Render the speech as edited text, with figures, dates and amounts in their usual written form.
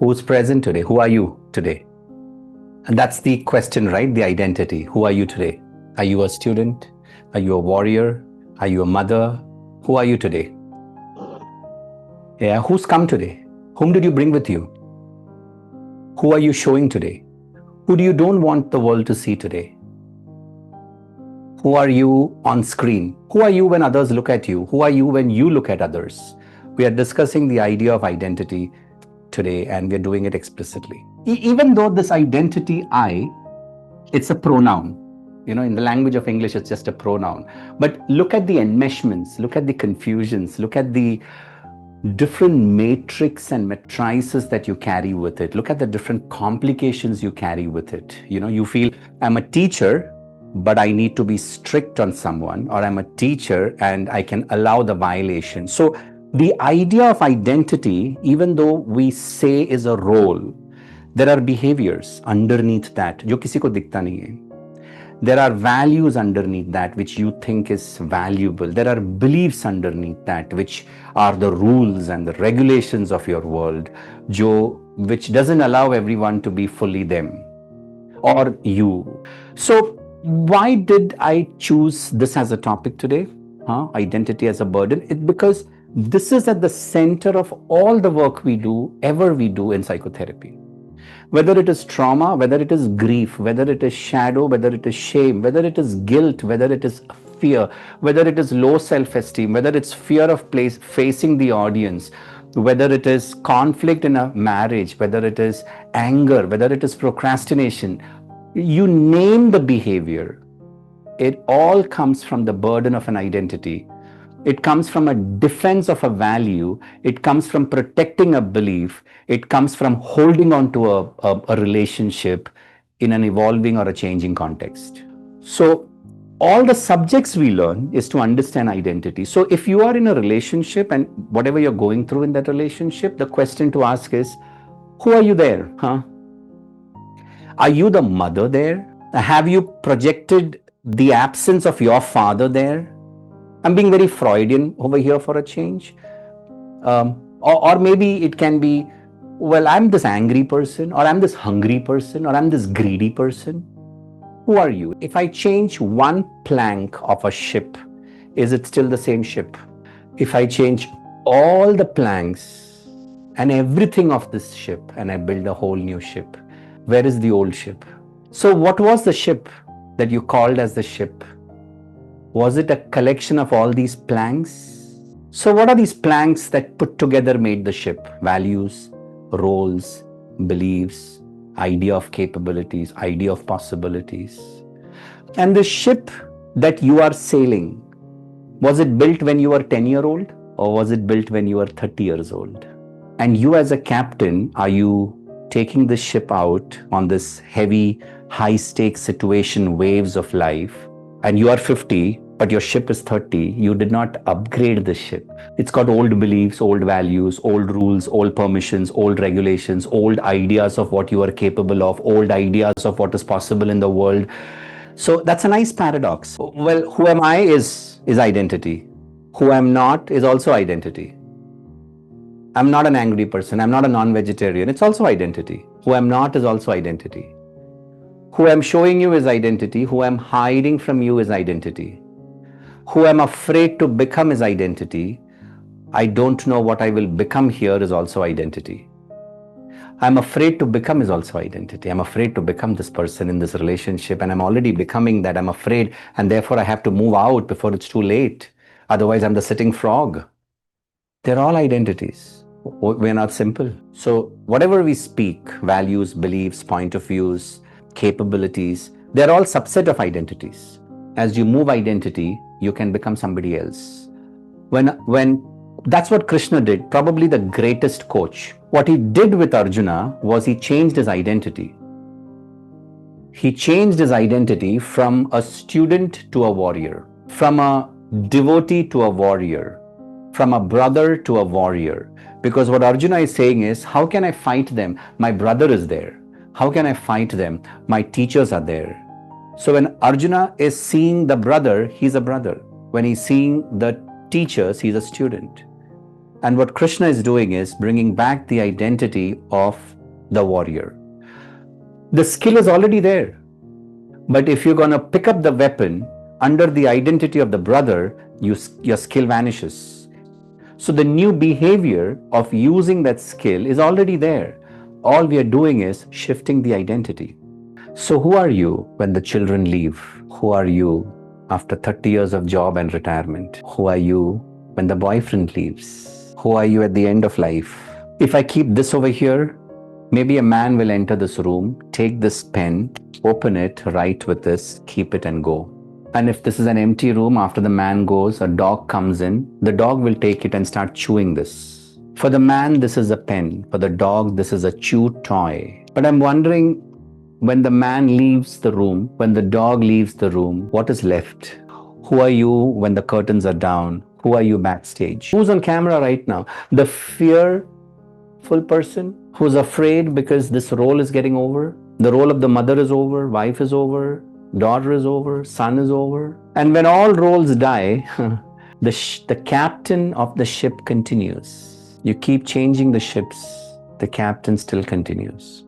Who's present today? Who are you today? And that's the question, right? The identity. Who are you today? Are you a student? Are you a warrior? Are you a mother? Who are you today? Yeah, who's come today? Whom did you bring with you? Who are you showing today? Who do you don't want the world to see today? Who are you on screen? Who are you when others look at you? Who are you when you look at others? We are discussing the idea of identity today, and we're doing it explicitly. Even though this identity, it's a pronoun. In the language of English, it's just a pronoun. But look at the enmeshments, look at the confusions, look at the different matrix and matrices that you carry with it. Look at the different complications you carry with it. You feel, I'm a teacher, but I need to be strict on someone, or I'm a teacher and I can allow the violation. So the idea of identity, even though we say is a role, there are behaviors underneath that जो किसी को दिखता नहीं है. There are values underneath that which you think is valuable. There are beliefs underneath that which are the rules and the regulations of your world, which doesn't allow everyone to be fully them or you. So why did I choose this as a topic today? Identity as a burden? Because this is at the center of all the work we do, ever we do in psychotherapy. Whether it is trauma, whether it is grief, whether it is shadow, whether it is shame, whether it is guilt, whether it is fear, whether it is low self-esteem, whether it's fear of facing the audience, whether it is conflict in a marriage, whether it is anger, whether it is procrastination, you name the behavior, it all comes from the burden of an identity. It comes from a defense of a value. It comes from protecting a belief. It comes from holding on to a relationship in an evolving or a changing context. So all the subjects we learn is to understand identity. So if you are in a relationship and whatever you're going through in that relationship, the question to ask is, who are you there? Are you the mother there? Have you projected the absence of your father there? I'm being very Freudian over here for a change. Or maybe it can be, well, I'm this angry person, or I'm this hungry person, or I'm this greedy person. Who are you? If I change one plank of a ship, is it still the same ship? If I change all the planks and everything of this ship and I build a whole new ship, where is the old ship? So what was the ship that you called as the ship? Was it a collection of all these planks? So what are these planks that put together made the ship? Values, roles, beliefs, idea of capabilities, idea of possibilities. And the ship that you are sailing, was it built when you were 10-year-old or was it built when you were 30 years old? And you as a captain, are you taking the ship out on this heavy, high-stakes situation, waves of life, and you are 50, but your ship is 30, you did not upgrade the ship. It's got old beliefs, old values, old rules, old permissions, old regulations, old ideas of what you are capable of, old ideas of what is possible in the world. So that's a nice paradox. Well, who am I is identity. Who I'm not is also identity. I'm not an angry person. I'm not a non-vegetarian. It's also identity. Who I'm not is also identity. Who I'm showing you is identity. Who I'm hiding from you is identity. Who I'm afraid to become is identity. I don't know what I will become here is also identity. I'm afraid to become is also identity. I'm afraid to become this person in this relationship, and I'm already becoming that. I'm afraid, and therefore I have to move out before it's too late. Otherwise, I'm the sitting frog. They're all identities. We're not simple. So whatever we speak, values, beliefs, point of views, capabilities, they're all subset of identities. As you move identity, you can become somebody else. When that's what Krishna did, probably the greatest coach. What he did with Arjuna was he changed his identity. He changed his identity from a student to a warrior, from a devotee to a warrior, from a brother to a warrior. Because what Arjuna is saying is, how can I fight them? My brother is there. How can I fight them? My teachers are there. So when Arjuna is seeing the brother, he's a brother. When he's seeing the teachers, he's a student. And what Krishna is doing is bringing back the identity of the warrior. The skill is already there. But if you're going to pick up the weapon under the identity of the brother, your skill vanishes. So the new behavior of using that skill is already there. All we are doing is shifting the identity. So who are you when the children leave? Who are you after 30 years of job and retirement? Who are you when the boyfriend leaves? Who are you at the end of life? If I keep this over here, maybe a man will enter this room, take this pen, open it, write with this, keep it and go. And if this is an empty room, after the man goes, a dog comes in, the dog will take it and start chewing this. For the man, this is a pen. For the dog, this is a chew toy. But I'm wondering, when the man leaves the room, when the dog leaves the room, what is left? Who are you when the curtains are down? Who are you backstage? Who's on camera right now? The fearful person who's afraid because this role is getting over. The role of the mother is over, wife is over, daughter is over, son is over. And when all roles die, the captain of the ship continues. You keep changing the ships, the captain still continues.